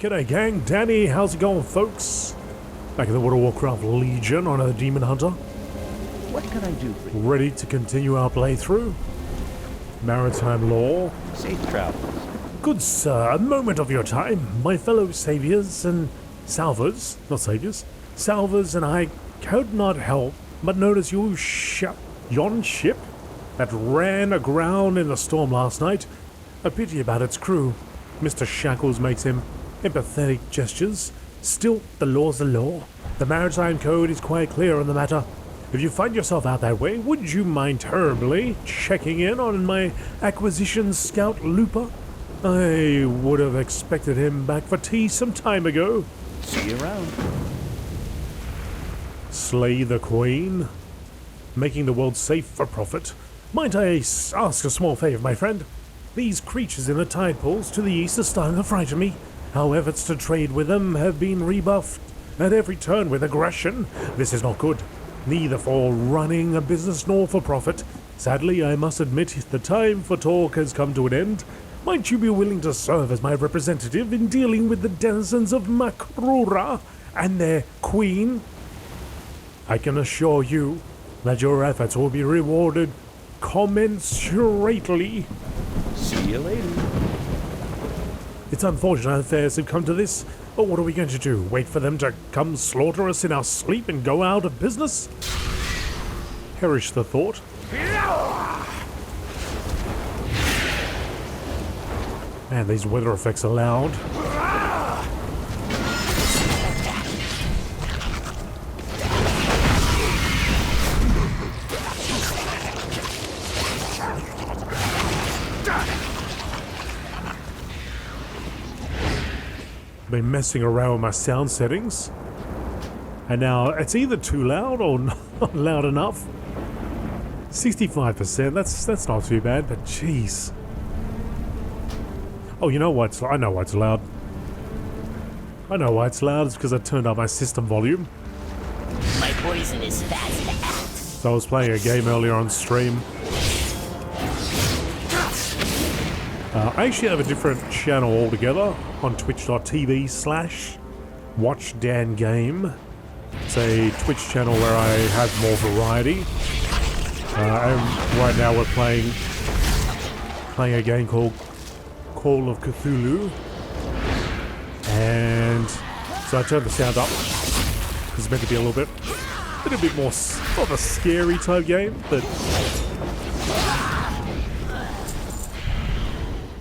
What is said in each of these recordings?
G'day gang, Danny, how's it going folks? Back in the Warcraft Legion on a Demon Hunter. What can I do for you? Ready to continue our playthrough? Maritime lore. Safe travels. Good sir, a moment of your time. My fellow saviors and salvers, not saviors, salvers and I could not help but notice yon ship that ran aground in the storm last night. A pity about its crew. Mr. Shackles makes him empathetic gestures. Still, the law's the law. The Maritime Code is quite clear on the matter. If you find yourself out that way, would you mind terribly checking in on my acquisition scout Looper? I would have expected him back for tea some time ago. See you around. Slay the Queen? Making the world safe for profit. Might I ask a small favor, my friend? These creatures in the tide pools to the east are starting to frighten me. Our efforts to trade with them have been rebuffed at every turn with aggression. This is not good, neither for running a business nor for profit. Sadly, I must admit the time for talk has come to an end. Might you be willing to serve as my representative in dealing with the denizens of Makrura and their queen? I can assure you that your efforts will be rewarded commensurately. See you later. It's unfortunate affairs have come to this, but what are we going to do? Wait for them to come slaughter us in our sleep and go out of business? Perish the thought. Man, these weather effects are loud. Been messing around with my sound settings, and now it's either too loud or not loud enough. 65%, that's not too bad, but jeez. Oh, you know what? I know why it's loud. I know why it's loud. It's because I turned up my system volume. My poison is fast to act. So I was playing a game earlier on stream. I actually have a different channel altogether on twitch.tv/WatchDanGame. It's a Twitch channel where I have more variety. And right now we're playing a game called Call of Cthulhu. And so I turned the sound up. It's meant to be a little bit more of a scary type game, but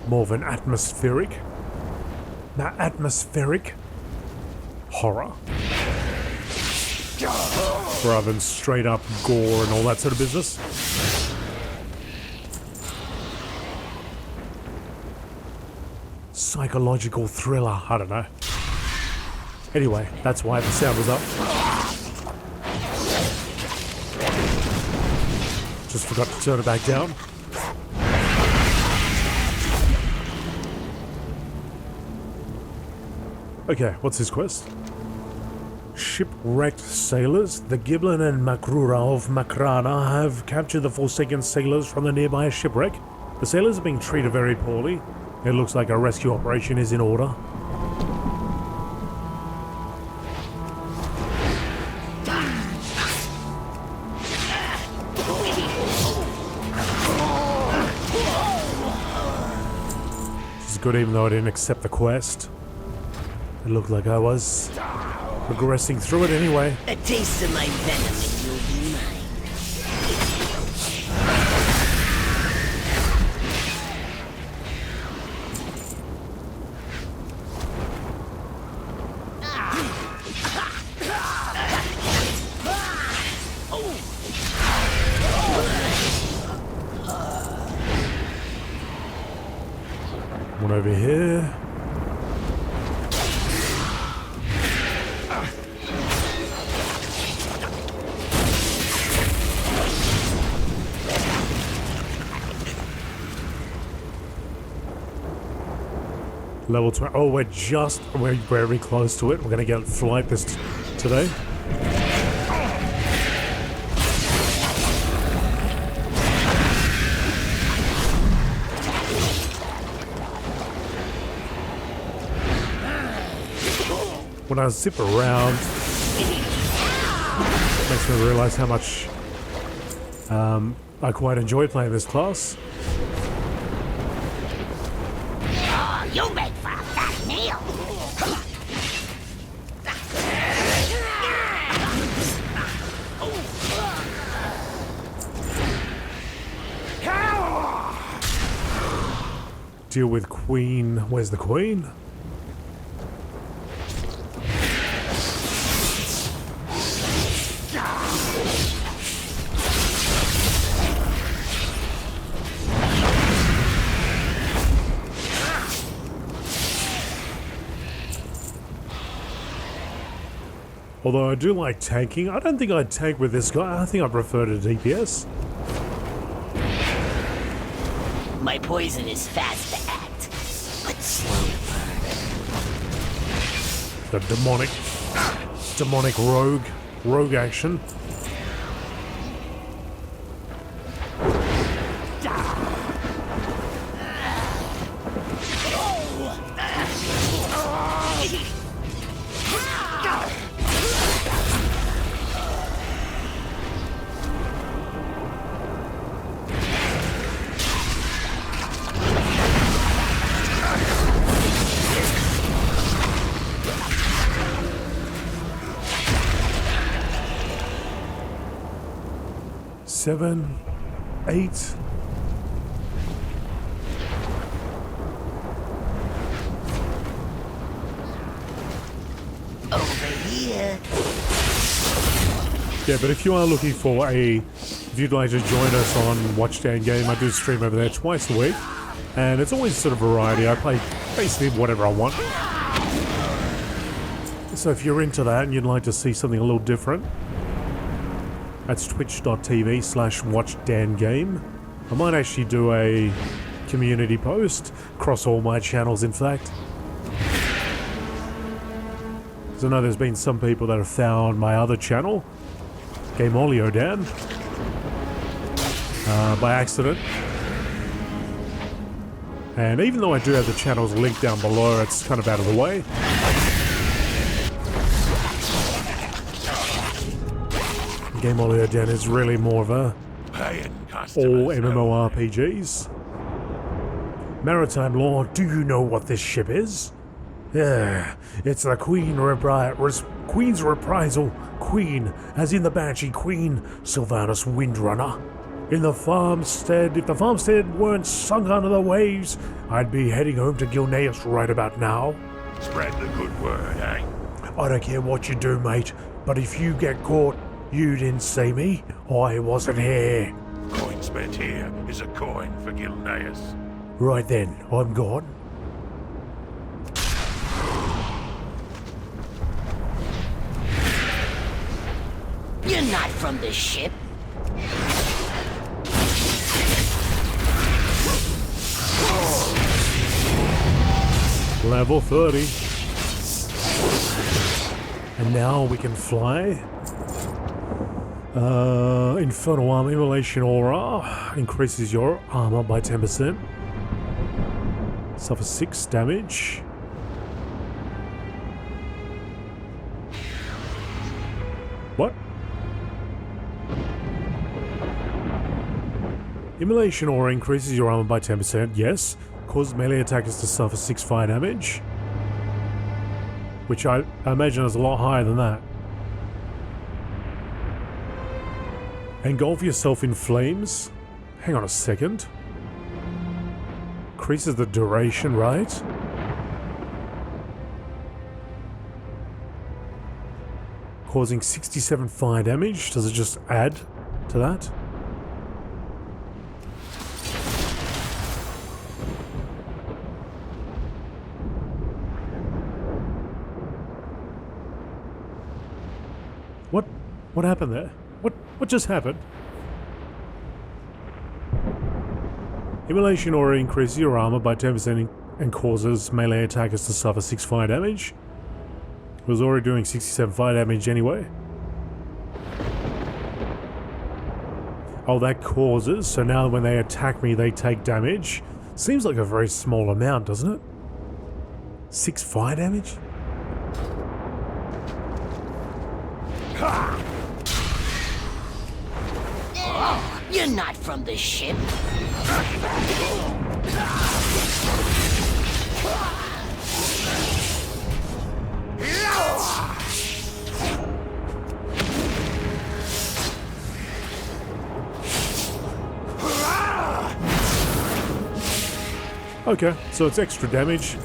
more of an atmospheric horror rather than straight up gore and all that sort of business. Psychological thriller, I don't know. Anyway, that's why the sound was up. Just forgot to turn it back down. Okay, what's his quest? Shipwrecked sailors. The Giblin and Makrura of Makrana have captured the Forsaken sailors from the nearby shipwreck. The sailors are being treated very poorly. It looks like a rescue operation is in order. This is good even though I didn't accept the quest. It looked like I was progressing through it anyway. A taste of my venom and you'll be mine. One over here. Level 20. Oh, we're very close to it. We're gonna get flight this today. when I zip around, it makes me realize how much I quite enjoy playing this class. Oh, you make for a fat meal. Deal with Queen. Where's the Queen? Although I do like tanking, I don't think I'd tank with this guy. I think I prefer to DPS. My poison is fast to act, but slow to burn. The demonic rogue action. Seven, 8. Over here. Yeah, but if you are looking for if you'd like to join us on Watch Dan Game, I do stream over there twice a week, and it's always sort of variety. I play basically whatever I want. So if you're into that and you'd like to see something a little different, that's twitch.tv/WatchDanGame. I might actually do a community post across all my channels, in fact. So I know there's been some people that have found my other channel, Game Olio Dan, by accident. And even though I do have the channels linked down below, it's kind of out of the way. Game Olio Dan is really more of a all MMORPGs. Maritime Law, do you know what this ship is? Yeah, it's the Queen's Reprisal Queen, as in the Banshee Queen, Sylvanus Windrunner. If the farmstead weren't sunk under the waves, I'd be heading home to Gilneas right about now. Spread the good word, eh? I don't care what you do, mate, but if you get caught, you didn't see me. I wasn't here. Coin spent here is a coin for Gilneas. Right then, I'm gone. You're not from the ship. Level 30. And now we can fly. Infernal Arm Immolation Aura increases your armor by 10%. Suffer 6 damage. What? Immolation Aura increases your armor by 10%, yes. Causes melee attackers to suffer 6 fire damage. Which I imagine is a lot higher than that. Engulf yourself in flames? Hang on a second. Increases the duration, right? Causing 67 fire damage. Does it just add to that? What happened there? What just happened? Immolation Aura increases your armor by 10% and causes melee attackers to suffer 6 fire damage. It was already doing 67 fire damage anyway. Oh, that causes, so now when they attack me they take damage. Seems like a very small amount, doesn't it? 6 fire damage? You're not from the ship. Okay, so it's extra damage.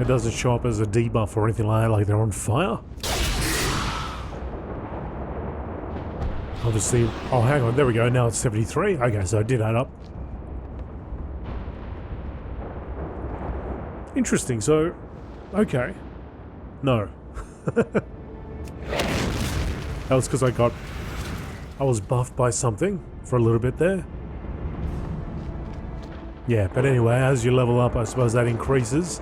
It doesn't show up as a debuff or anything like that, like they're on fire. Obviously, oh hang on, there we go, now it's 73. Okay, so it did add up. Interesting, so, okay. No. That was because I was buffed by something for a little bit there. Yeah, but anyway, as you level up, I suppose that increases.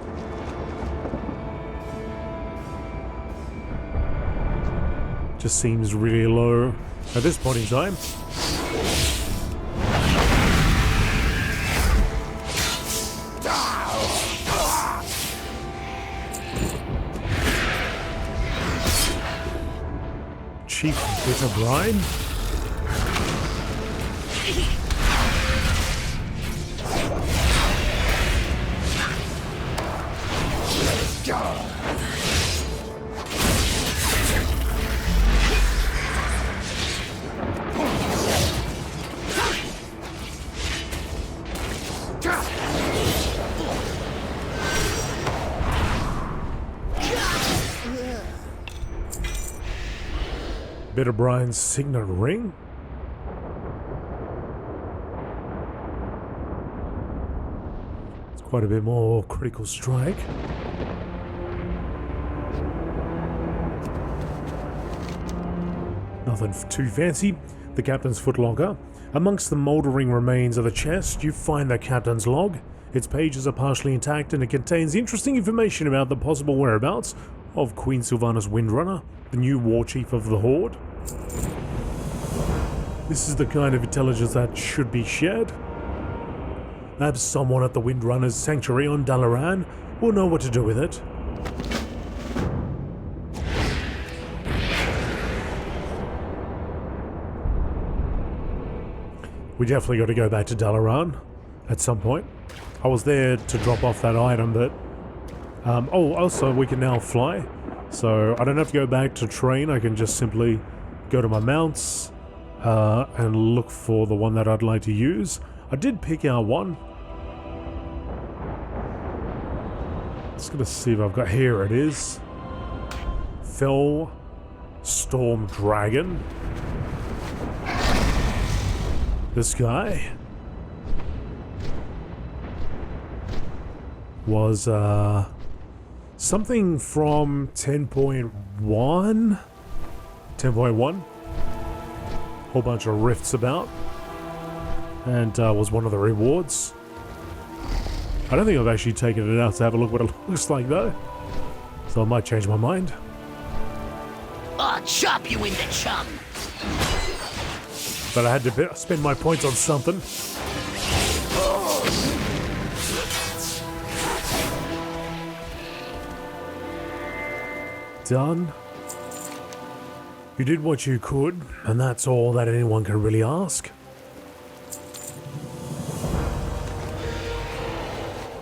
Just seems really low at this point in time. Cheap bitter brine. Bitter Brine's signet ring? It's quite a bit more critical strike. Nothing too fancy. The captain's footlocker. Amongst the mouldering remains of the chest, you find the captain's log. Its pages are partially intact and it contains interesting information about the possible whereabouts of Queen Sylvanas Windrunner, the new war chief of the Horde. This is the kind of intelligence that should be shared. Perhaps someone at the Windrunner's sanctuary on Dalaran will know what to do with it. We definitely got to go back to Dalaran at some point. I was there to drop off that item, but oh, also we can now fly, so I don't have to go back to train. I can just simply go to my mounts and look for the one that I'd like to use. I did pick out one. Just gonna see if I've got, here it is. Fell Storm Dragon. This guy was something from 10.1? 10.1? Whole bunch of rifts about. And was one of the rewards. I don't think I've actually taken it out to have a look what it looks like though. So I might change my mind. I'll chop you into chum. But I had to spend my points on something. Done. You did what you could, and that's all that anyone can really ask.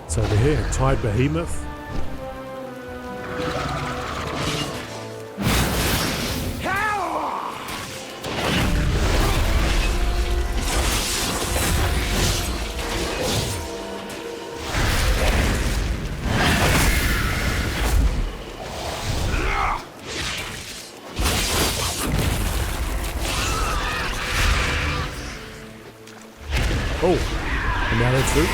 It's over here, Tide Behemoth. Oh, and now that's it.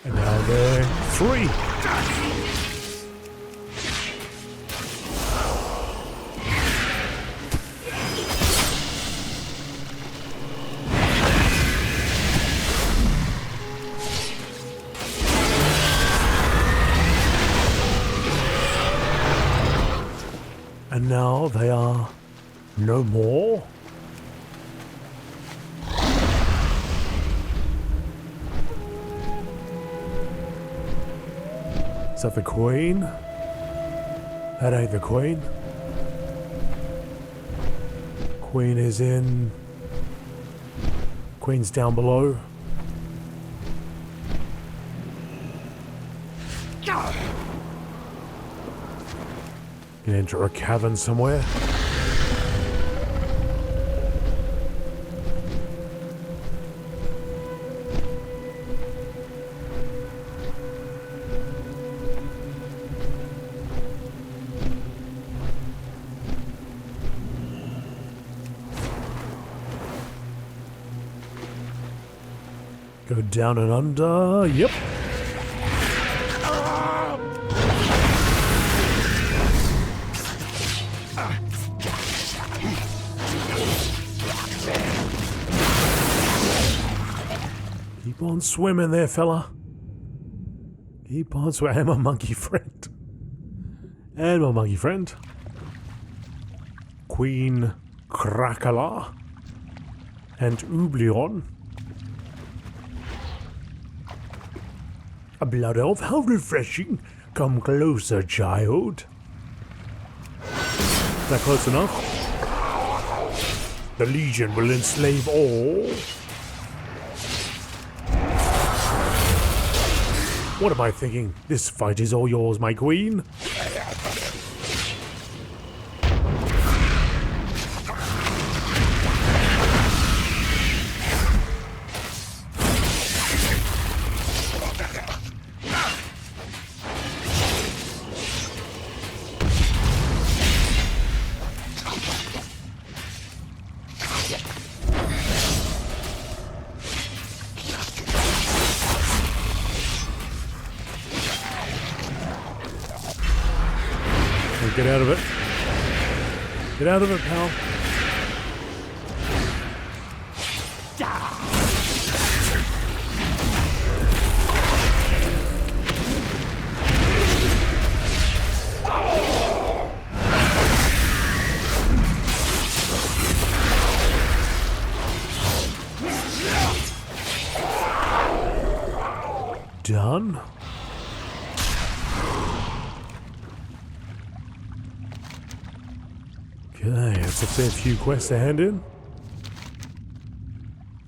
And now they're free. And now they are no more. Is that the Queen? That ain't the Queen. Queen is in... Queen's down below. Can enter a cavern somewhere. Go down and under. Yep. Keep on swimming there, fella. Keep on swimming. And my monkey friend. And my monkey friend. Queen Krakala. And Oublion. A blood elf, how refreshing. Come closer, child. Is that close enough? The Legion will enslave all. What am I thinking? This fight is all yours, my queen. Get out of it. Get out of it, pal. Done. Okay, it's a fair few quests to hand in.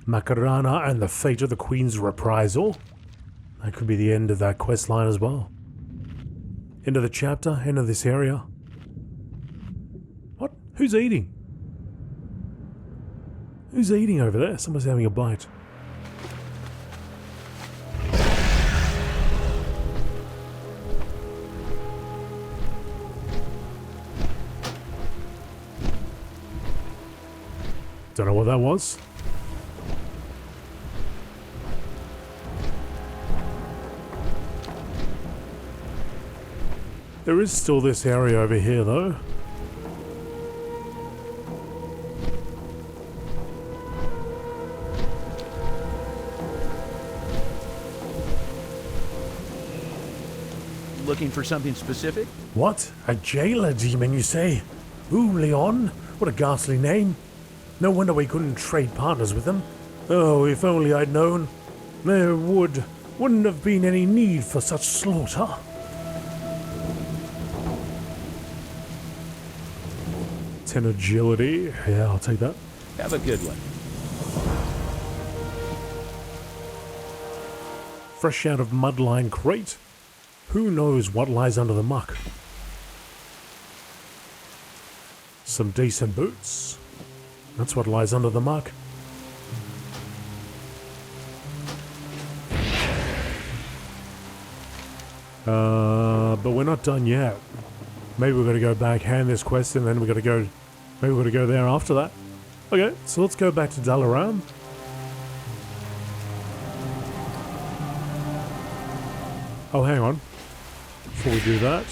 Macarena and the fate of the Queen's reprisal. That could be the end of that quest line as well. End of the chapter, end of this area. What? Who's eating? Who's eating over there? Someone's having a bite. Don't know what that was. There is still this area over here, though. Looking for something specific? What? A jailer demon, you say? Ooh, Leon. What a ghastly name. No wonder we couldn't trade partners with them. Oh, if only I'd known. There wouldn't have been any need for such slaughter. 10 agility. Yeah, I'll take that. Have a good one. Fresh out of mudline crate. Who knows what lies under the muck? Some decent boots. That's what lies under the muck. But we're not done yet. Maybe we're gonna go back, hand this quest, and then we're gonna go. Maybe we're gonna go there after that. Okay, so let's go back to Dalaran. Oh, hang on. Before we do that.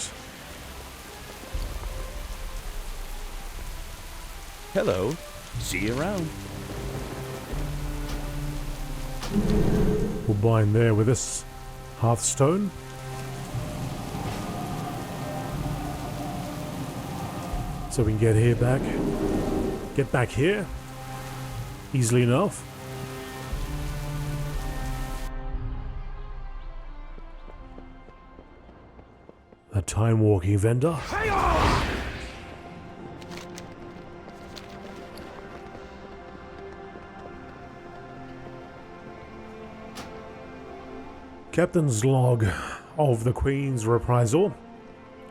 Hello. See you around. We'll bind there with this hearthstone. So we can get here back. Get back here. Easily enough. A time-walking vendor. Captain's log of the Queen's reprisal.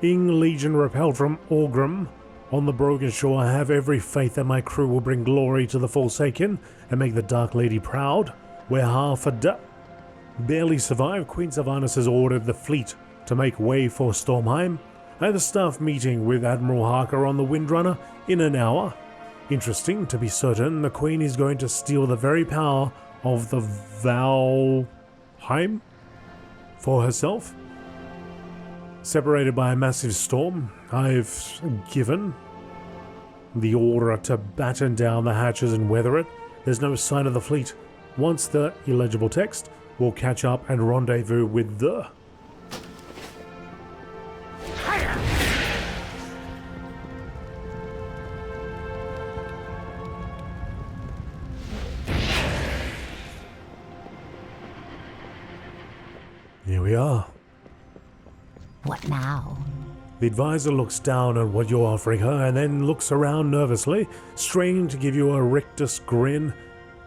Ing Legion repelled from Orgrim. On the broken shore, I have every faith that my crew will bring glory to the Forsaken and make the Dark Lady proud. We're half a barely survived. Queen Sylvanas has ordered the fleet to make way for Stormheim. I have a staff meeting with Admiral Harker on the Windrunner in an hour. Interesting, to be certain, the Queen is going to steal the very power of the Valheim for herself. Separated by a massive storm, I've given the order to batten down the hatches and weather it. There's no sign of the fleet. Once the illegible text, we'll catch up and rendezvous with the... Here we are. What now? The advisor looks down at what you're offering her and then looks around nervously, straining to give you a rictus grin.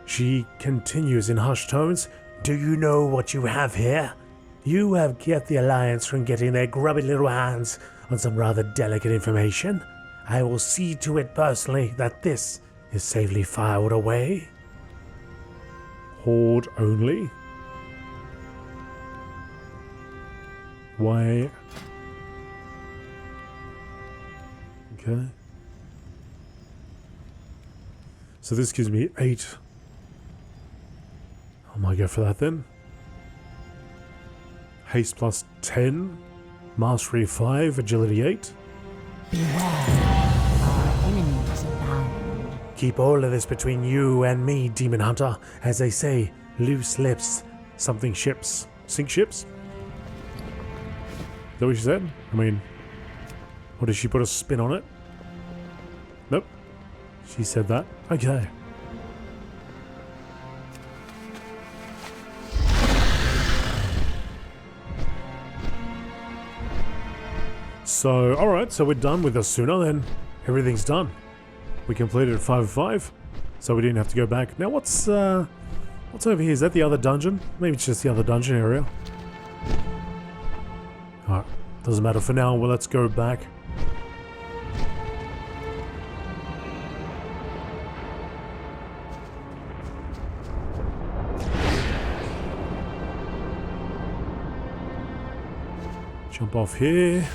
She continues in hushed tones. Do you know what you have here? You have kept the Alliance from getting their grubby little hands on some rather delicate information. I will see to it personally that this is safely filed away. Horde only? Why? Okay. So this gives me 8. I might go for that then. Haste plus 10. Mastery 5. Agility 8. Beware, our enemies abound. Keep all of this between you and me, Demon Hunter. As they say, loose lips, something ships. Sink ships? Is that what she said? I mean, or did she put a spin on it? Nope. She said that. Okay. So, alright, so we're done with Asuna then. Everything's done. We completed 5 of 5, so we didn't have to go back. Now what's over here? Is that the other dungeon? Maybe it's just the other dungeon area. Alright, doesn't matter for now. Well, let's go back. Jump off here.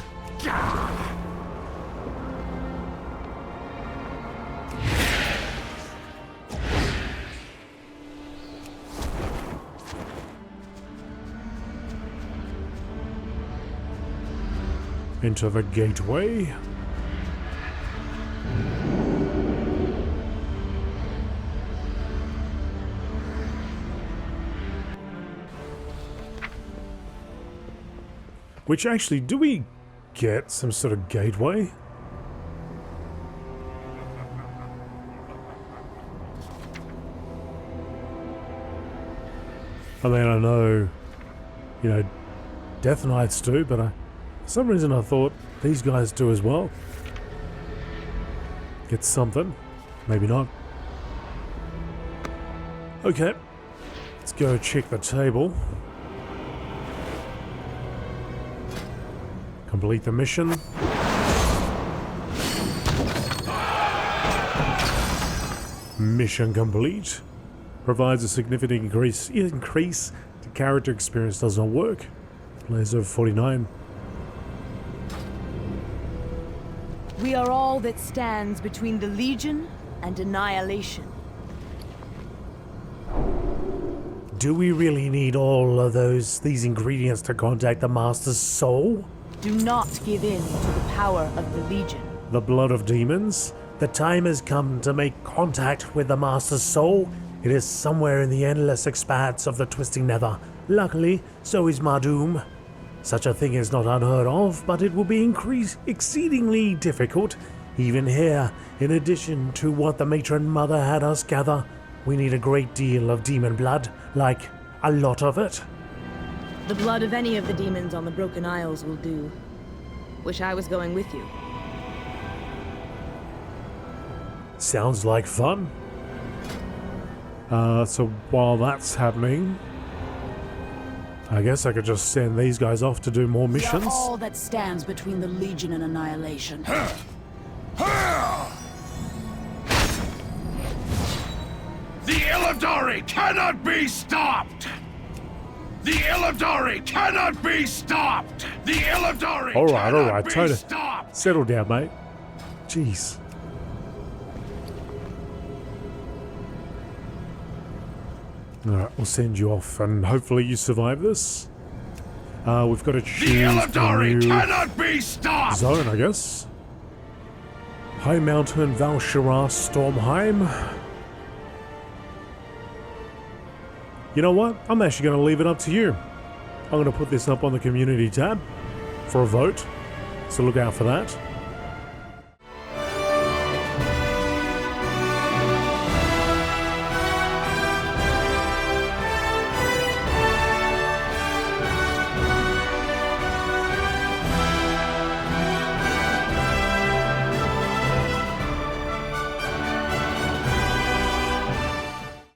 Into the gateway. Which actually, do we get some sort of gateway? I mean, I know, you know, Death Knights do, but for some reason I thought these guys do as well. Get something. Maybe not. Okay. Let's go check the table. Complete the mission. Mission complete. Provides a significant increase to character experience. Does not work. Players over 49. We are all that stands between the Legion and annihilation. Do we really need all of these ingredients to contact the Master's soul? Do not give in to the power of the Legion. The blood of demons? The time has come to make contact with the Master's soul. It is somewhere in the endless expanse of the Twisting Nether. Luckily, so is my doom. Such a thing is not unheard of, but it will be exceedingly difficult, Even here, in addition to what the matron mother had us gather, we need a great deal of demon blood, like a lot of it. The blood of any of the demons on the Broken Isles will do. Wish I was going with you. Sounds like fun. So while that's happening, I guess I could just send these guys off to do more We are missions. all that stands between the Legion and annihilation. The Illidari cannot be stopped! The Illidari cannot be stopped! The Illidari Alright, be Tony. stopped! Settle down, mate. Jeez. Alright, we'll send you off and hopefully you survive this. We've got to The choose a Illidari new cannot be stopped! zone, I guess. High Mountain, Valshara, Stormheim. You know what? I'm actually going to leave it up to you. I'm going to put this up on the community tab for a vote, so look out for that.